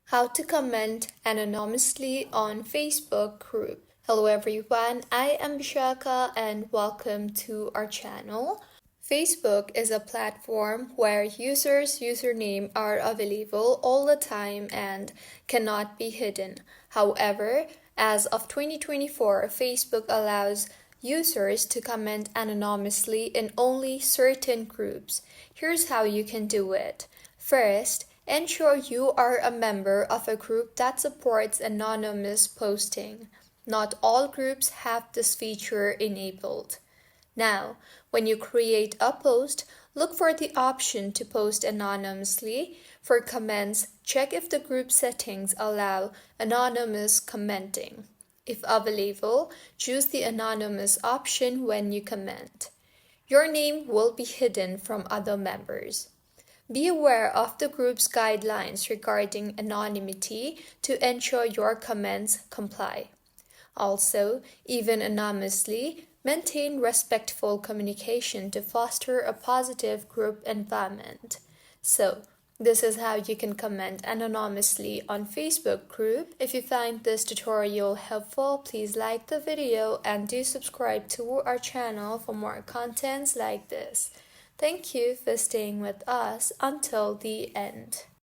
How to comment anonymously on Facebook group. Hello everyone, I am Bishaka and welcome to our channel. Facebook is a platform where users' username are available all the time and cannot be hidden. However, as of 2024, Facebook allows users to comment anonymously in only certain groups. Here's how you can do it. First, ensure you are a member of a group that supports anonymous posting. Not all groups have this feature enabled. Now, when you create a post, look for the option to post anonymously. For comments, check if the group settings allow anonymous commenting. If available, choose the anonymous option when you comment. Your name will be hidden from other members. Be aware of the group's guidelines regarding anonymity to ensure your comments comply. Also, even anonymously, maintain respectful communication to foster a positive group environment. So, this is how you can comment anonymously on Facebook group. If you find this tutorial helpful, please like the video and do subscribe to our channel for more contents like this. Thank you for staying with us until the end.